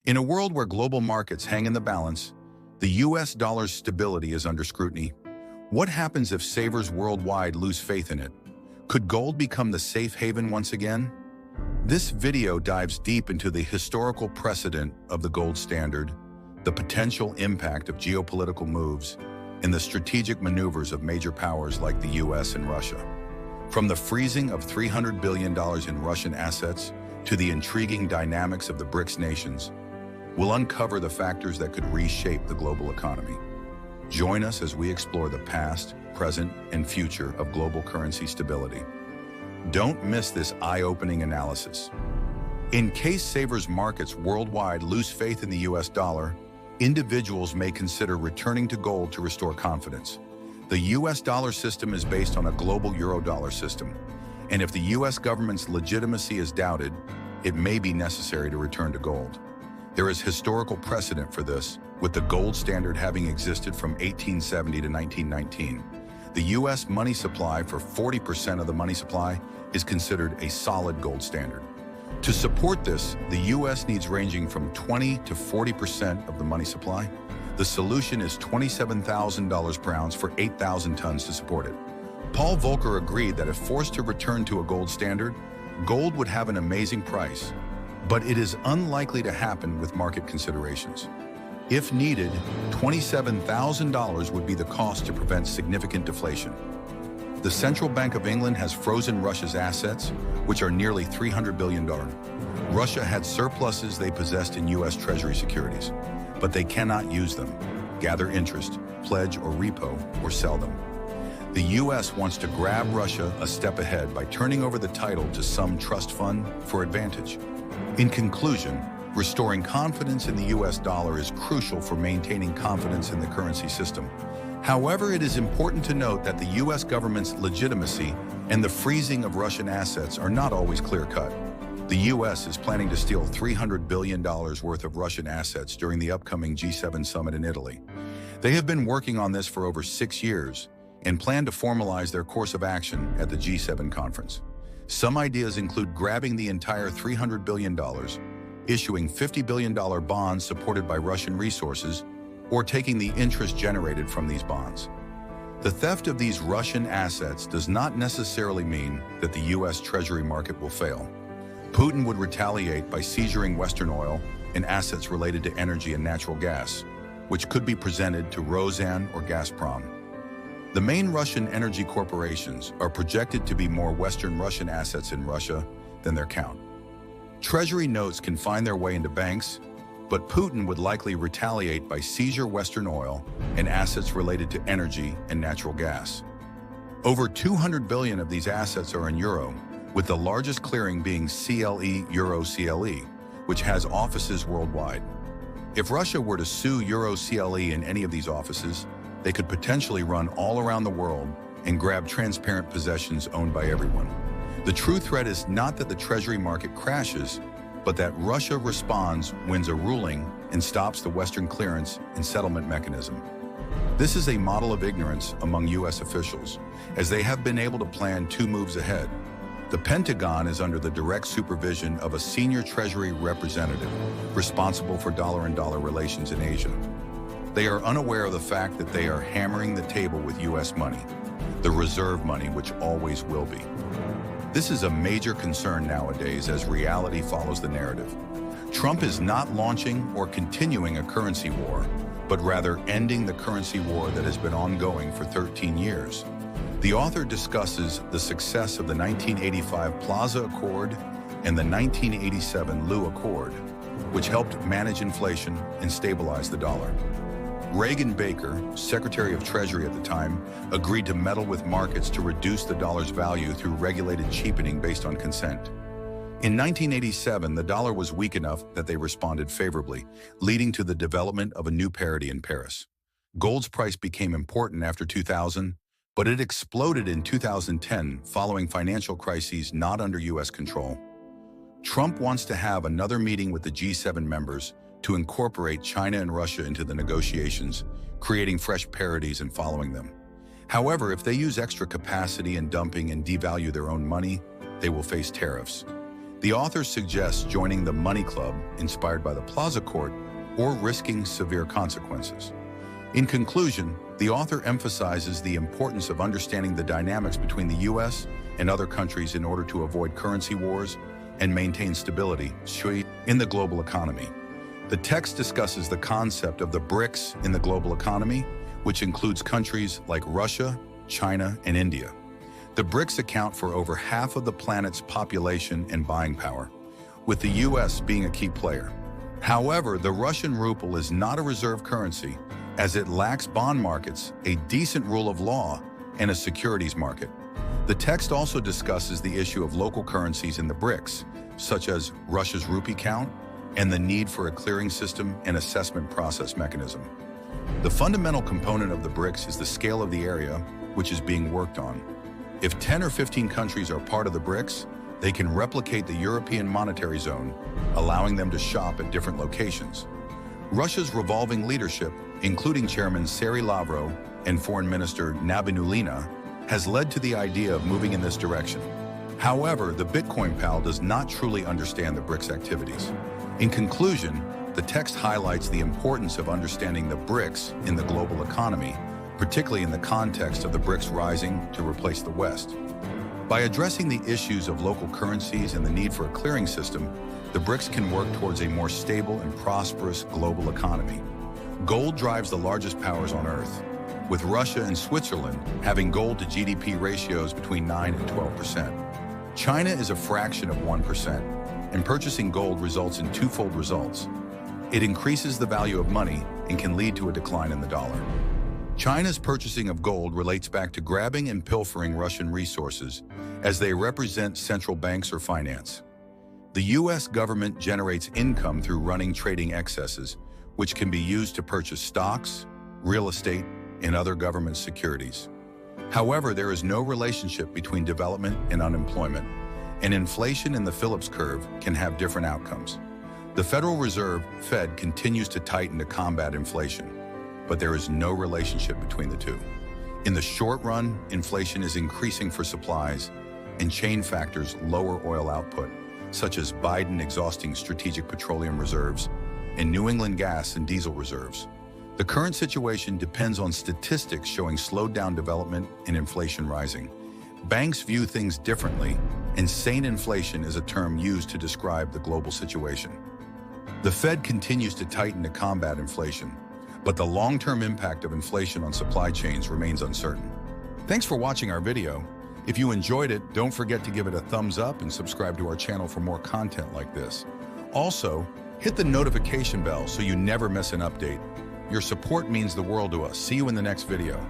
In a world where global markets hang in the balance, the US dollar's stability is under scrutiny. What happens if savers worldwide lose faith in it? Could gold become the safe haven once again? This video dives deep into the historical precedent of the gold standard, the potential impact of geopolitical moves, and the strategic maneuvers of major powers like the US and Russia. From the freezing of $300 billion in Russian assets to the intriguing dynamics of the BRICS nations, we'll uncover the factors that could reshape the global economy. Join us as we explore the past, present, and future of global currency stability. Don't miss this eye-opening analysis. In case savers markets worldwide lose faith in the US dollar, individuals may consider returning to gold to restore confidence. The US dollar system is based on a global euro-dollar system, and if the US government's legitimacy is doubted, it may be necessary to return to gold. There is historical precedent for this, with the gold standard having existed from 1870 to 1919. The US money supply for 40% of the money supply is considered a solid gold standard. To support this, the US needs ranging from 20 to 40% of the money supply. The solution is $27,000 per ounce for 8,000 tons to support it. Paul Volcker agreed that if forced to return to a gold standard, gold would have an amazing price. But it is unlikely to happen with market considerations. If needed, $27,000 would be the cost to prevent significant deflation. The Central Bank of England has frozen Russia's assets, which are nearly $300 billion. Russia had surpluses they possessed in US Treasury securities, but they cannot use them, gather interest, pledge or repo, or sell them. The US wants to grab Russia a step ahead by turning over the title to some trust fund for advantage. In conclusion, restoring confidence in the US dollar is crucial for maintaining confidence in the currency system. However, it is important to note that the US government's legitimacy and the freezing of Russian assets are not always clear-cut. The US is planning to steal $300 billion worth of Russian assets during the upcoming G7 summit in Italy. They have been working on this for over 6 years and plan to formalize their course of action at the G7 conference. Some ideas include grabbing the entire $300 billion, issuing $50 billion bonds supported by Russian resources, or taking the interest generated from these bonds. The theft of these Russian assets does not necessarily mean that the US Treasury market will fail. Putin would retaliate by seizuring Western oil and assets related to energy and natural gas, which could be presented to Rosan or Gazprom. The main Russian energy corporations are projected to be more Western Russian assets in Russia than their count. Treasury notes can find their way into banks, but Putin would likely retaliate by seizure Western oil and assets related to energy and natural gas. Over 200 billion of these assets are in euro, with the largest clearing being CLE Euro CLE, which has offices worldwide. If Russia were to sue Euro CLE in any of these offices, they could potentially run all around the world and grab transparent possessions owned by everyone. The true threat is not that the Treasury market crashes, but that Russia responds, wins a ruling, and stops the Western clearance and settlement mechanism. This is a model of ignorance among US officials, as they have been able to plan 2 moves ahead. The Pentagon is under the direct supervision of a senior Treasury representative responsible for dollar-and-dollar relations in Asia. They are unaware of the fact that they are hammering the table with US money, the reserve money which always will be. This is a major concern nowadays as reality follows the narrative. Trump is not launching or continuing a currency war, but rather ending the currency war that has been ongoing for 13 years. The author discusses the success of the 1985 Plaza Accord and the 1987 Loo Accord, which helped manage inflation and stabilize the dollar. Reagan Baker, Secretary of Treasury at the time, agreed to meddle with markets to reduce the dollar's value through regulated cheapening based on consent. In 1987, the dollar was weak enough that they responded favorably, leading to the development of a new parity in Paris. Gold's price became important after 2000, but it exploded in 2010 following financial crises not under US control. Trump wants to have another meeting with the G7 members to incorporate China and Russia into the negotiations, creating fresh parities and following them. However, if they use extra capacity in dumping and devalue their own money, they will face tariffs. The author suggests joining the money club, inspired by the Plaza Court, or risking severe consequences. In conclusion, the author emphasizes the importance of understanding the dynamics between the U.S. and other countries in order to avoid currency wars and maintain stability in the global economy. The text discusses the concept of the BRICS in the global economy, which includes countries like Russia, China, and India. The BRICS account for over half of the planet's population and buying power, with the U.S. being a key player. However, the Russian ruble is not a reserve currency, as it lacks bond markets, a decent rule of law, and a securities market. The text also discusses the issue of local currencies in the BRICS, such as Russia's rupee count and the need for a clearing system and assessment process mechanism. The fundamental component of the BRICS is the scale of the area, which is being worked on. If 10 or 15 countries are part of the BRICS, they can replicate the European monetary zone, allowing them to shop at different locations. Russia's revolving leadership, including Chairman Sergei Lavrov and Foreign Minister Nabinulina, has led to the idea of moving in this direction. However, the Bitcoin pal does not truly understand the BRICS activities. In conclusion, the text highlights the importance of understanding the BRICS in the global economy, particularly in the context of the BRICS rising to replace the West. By addressing the issues of local currencies and the need for a clearing system, the BRICS can work towards a more stable and prosperous global economy. Gold drives the largest powers on Earth, with Russia and Switzerland having gold to GDP ratios between 9 and 12%. China is a fraction of 1%, and purchasing gold results in twofold results. It increases the value of money and can lead to a decline in the dollar. China's purchasing of gold relates back to grabbing and pilfering Russian resources, as they represent central banks or finance. The U.S. government generates income through running trading excesses, which can be used to purchase stocks, real estate, and other government securities. However, there is no relationship between development and unemployment, and inflation in the Phillips curve can have different outcomes. The Federal Reserve, Fed, continues to tighten to combat inflation, but there is no relationship between the two. In the short run, inflation is increasing for supplies, and chain factors lower oil output, such as Biden exhausting strategic petroleum reserves and New England gas and diesel reserves. The current situation depends on statistics showing slowed down development and inflation rising. Banks view things differently, and sane inflation is a term used to describe the global situation. The Fed continues to tighten to combat inflation, but the long-term impact of inflation on supply chains remains uncertain. Thanks for watching our video. If you enjoyed it, don't forget to give it a thumbs up and subscribe to our channel for more content like this. Also, hit the notification bell so you never miss an update. Your support means the world to us. See you in the next video.